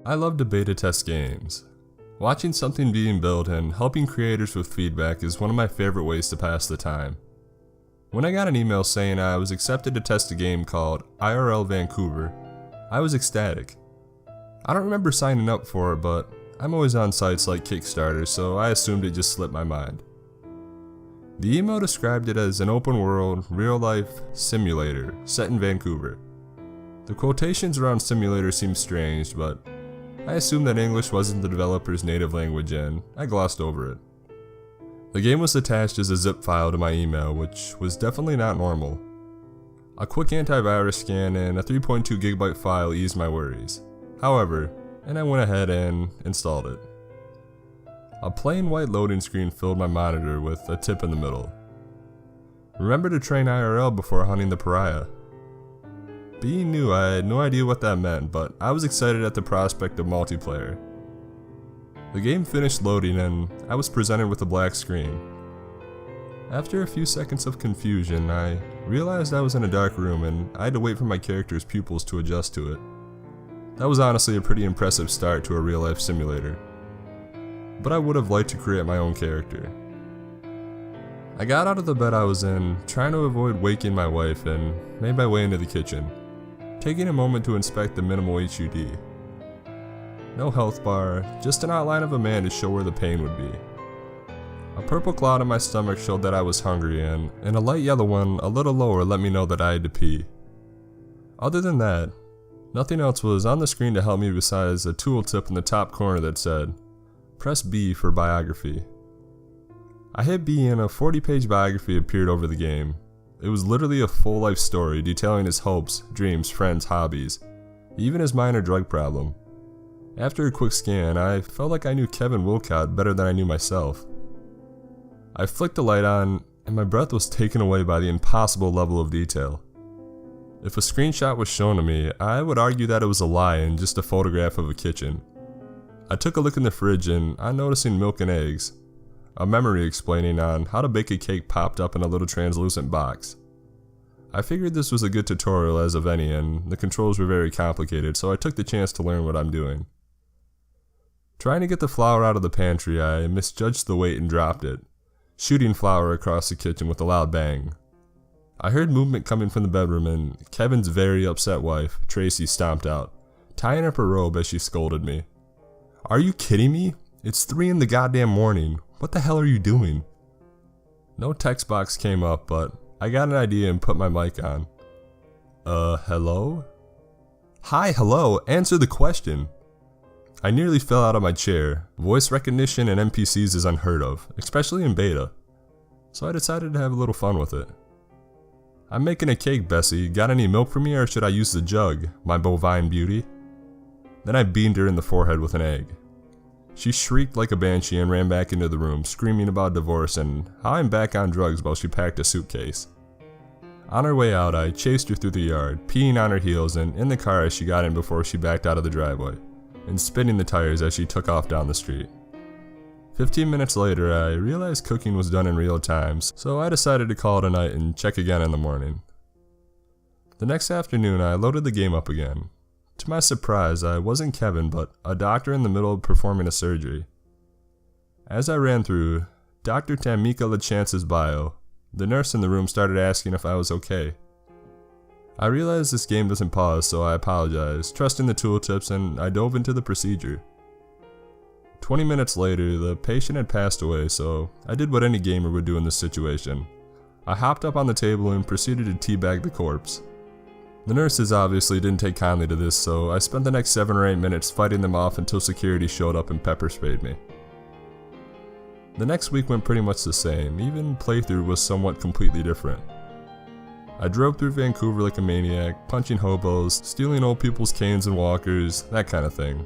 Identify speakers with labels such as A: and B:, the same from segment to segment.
A: I love to beta test games. Watching something being built and helping creators with feedback is one of my favorite ways to pass the time. When I got an email saying I was accepted to test a game called IRL Vancouver, I was ecstatic. I don't remember signing up for it, but I'm always on sites like Kickstarter, so I assumed it just slipped my mind. The email described it as an open-world, real-life simulator set in Vancouver. The quotations around simulator seemed strange, but I assumed that English wasn't the developer's native language and I glossed over it. The game was attached as a zip file to my email, which was definitely not normal. A quick antivirus scan and a 3.2 gigabyte file eased my worries. However, I went ahead and installed it. A plain white loading screen filled my monitor with a tip in the middle. Remember to train IRL before hunting the pariah. Being new, I had no idea what that meant, but I was excited at the prospect of multiplayer. The game finished loading and I was presented with a black screen. After a few seconds of confusion, I realized I was in a dark room and I had to wait for my character's pupils to adjust to it. That was honestly a pretty impressive start to a real-life simulator. But I would have liked to create my own character. I got out of the bed I was in, trying to avoid waking my wife, and made my way into the kitchen, taking a moment to inspect the minimal HUD. No health bar, just an outline of a man to show where the pain would be. A purple cloud in my stomach showed that I was hungry, and a light yellow one a little lower let me know that I had to pee. Other than that, nothing else was on the screen to help me besides a tooltip in the top corner that said, "Press B for biography." I hit B and a 40-page biography appeared over the game. It was literally a full life story detailing his hopes, dreams, friends, hobbies, even his minor drug problem. After a quick scan, I felt like I knew Kevin Wilcott better than I knew myself. I flicked the light on, and my breath was taken away by the impossible level of detail. If a screenshot was shown to me, I would argue that it was a lie and just a photograph of a kitchen. I took a look in the fridge and on noticing milk and eggs, a memory explaining on how to bake a cake popped up in a little translucent box. I figured this was a good tutorial as of any, and the controls were very complicated, so I took the chance to learn what I'm doing. Trying to get the flour out of the pantry, I misjudged the weight and dropped it, shooting flour across the kitchen with a loud bang. I heard movement coming from the bedroom and Kevin's very upset wife, Tracy, stomped out, tying up her robe as she scolded me. "Are you kidding me? It's 3 in the goddamn morning. What the hell are you doing?" No text box came up, but I got an idea and put my mic on. Hello? "Hi, hello, answer the question." I nearly fell out of my chair. Voice recognition and NPCs is unheard of, especially in beta. So I decided to have a little fun with it. "I'm making a cake, Bessie. Got any milk for me or should I use the jug, my bovine beauty?" Then I beamed her in the forehead with an egg. She shrieked like a banshee and ran back into the room, screaming about divorce and how I'm back on drugs while she packed a suitcase. On her way out, I chased her through the yard, peeing on her heels and in the car as she got in before she backed out of the driveway, and spinning the tires as she took off down the street. 15 minutes later, I realized cooking was done in real time, so I decided to call it a night and check again in the morning. The next afternoon, I loaded the game up again. To my surprise, I wasn't Kevin, but a doctor in the middle of performing a surgery. As I ran through Dr. Tamika LaChance's bio, the nurse in the room started asking if I was okay. I realized this game doesn't pause, so I apologized, trusting the tooltips, and I dove into the procedure. 20 minutes later, the patient had passed away, so I did what any gamer would do in this situation. I hopped up on the table and proceeded to teabag the corpse. The nurses obviously didn't take kindly to this, so I spent the next 7 or 8 minutes fighting them off until security showed up and pepper sprayed me. The next week went pretty much the same, even playthrough was somewhat completely different. I drove through Vancouver like a maniac, punching hobos, stealing old people's canes and walkers, that kind of thing.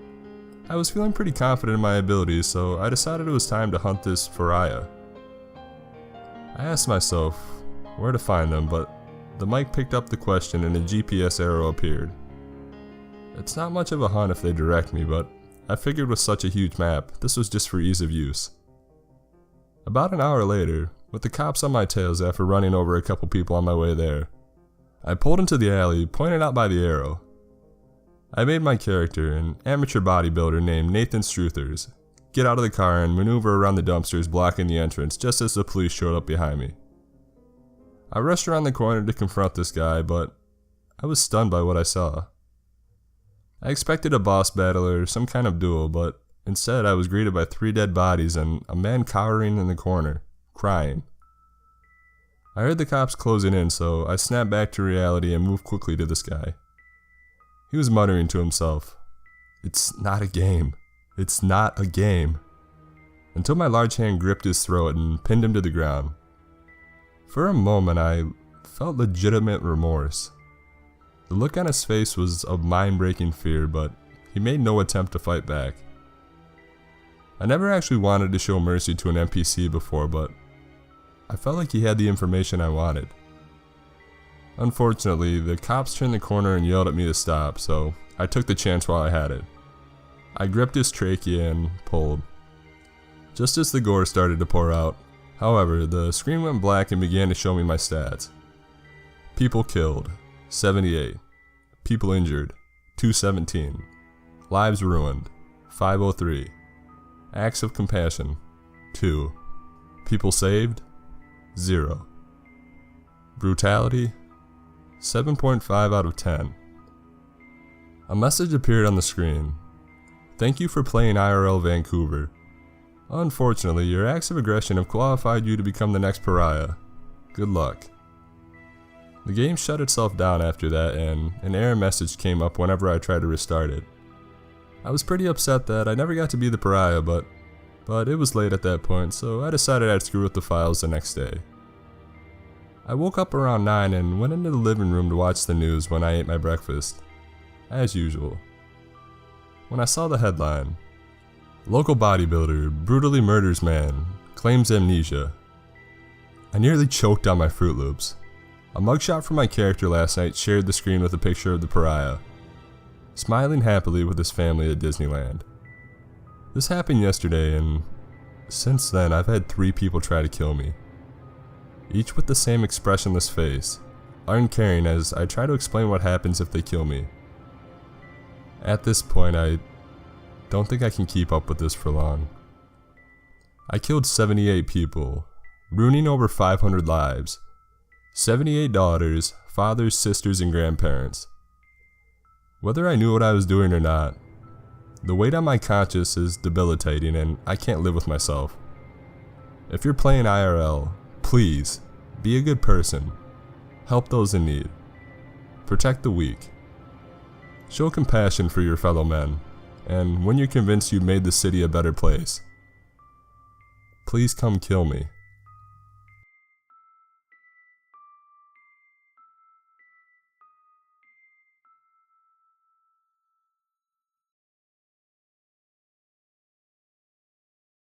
A: I was feeling pretty confident in my abilities, so I decided it was time to hunt this pariah. I asked myself where to find them, but the mic picked up the question and a GPS arrow appeared. It's not much of a hunt if they direct me, but I figured with such a huge map, this was just for ease of use. About an hour later, with the cops on my tails after running over a couple people on my way there, I pulled into the alley, pointed out by the arrow. I made my character, an amateur bodybuilder named Nathan Struthers, get out of the car and maneuver around the dumpsters blocking the entrance just as the police showed up behind me. I rushed around the corner to confront this guy, but I was stunned by what I saw. I expected a boss battle or some kind of duel, but instead I was greeted by 3 dead bodies and a man cowering in the corner, crying. I heard the cops closing in, so I snapped back to reality and moved quickly to this guy. He was muttering to himself, "It's not a game. It's not a game," until my large hand gripped his throat and pinned him to the ground. For a moment I felt legitimate remorse. The look on his face was of mind-breaking fear, but he made no attempt to fight back. I never actually wanted to show mercy to an NPC before, but I felt like he had the information I wanted. Unfortunately, the cops turned the corner and yelled at me to stop, so I took the chance while I had it. I gripped his trachea and pulled. Just as the gore started to pour out, however, the screen went black and began to show me my stats. People killed, 78. People injured, 217. Lives ruined, 503. Acts of compassion, 2. People saved, 0. Brutality, 7.5 out of 10. A message appeared on the screen. "Thank you for playing IRL Vancouver. Unfortunately, your acts of aggression have qualified you to become the next pariah. Good luck." The game shut itself down after that, and an error message came up whenever I tried to restart it. I was pretty upset that I never got to be the pariah, but it was late at that point, so I decided I'd screw with the files the next day. I woke up around 9 and went into the living room to watch the news when I ate my breakfast, as usual. When I saw the headline, "Local bodybuilder brutally murders man, claims amnesia," I nearly choked on my Fruit Loops. A mugshot from my character last night shared the screen with a picture of the pariah, smiling happily with his family at Disneyland. This happened yesterday, and since then I've had 3 people try to kill me, each with the same expressionless face, uncaring as I try to explain what happens if they kill me. At this point, I don't think I can keep up with this for long. I killed 78 people, ruining over 500 lives, 78 daughters, fathers, sisters, and grandparents. Whether I knew what I was doing or not, the weight on my conscience is debilitating and I can't live with myself. If you're playing IRL, please, be a good person. Help those in need. Protect the weak. Show compassion for your fellow men, and when you're convinced you've made the city a better place, please come kill me.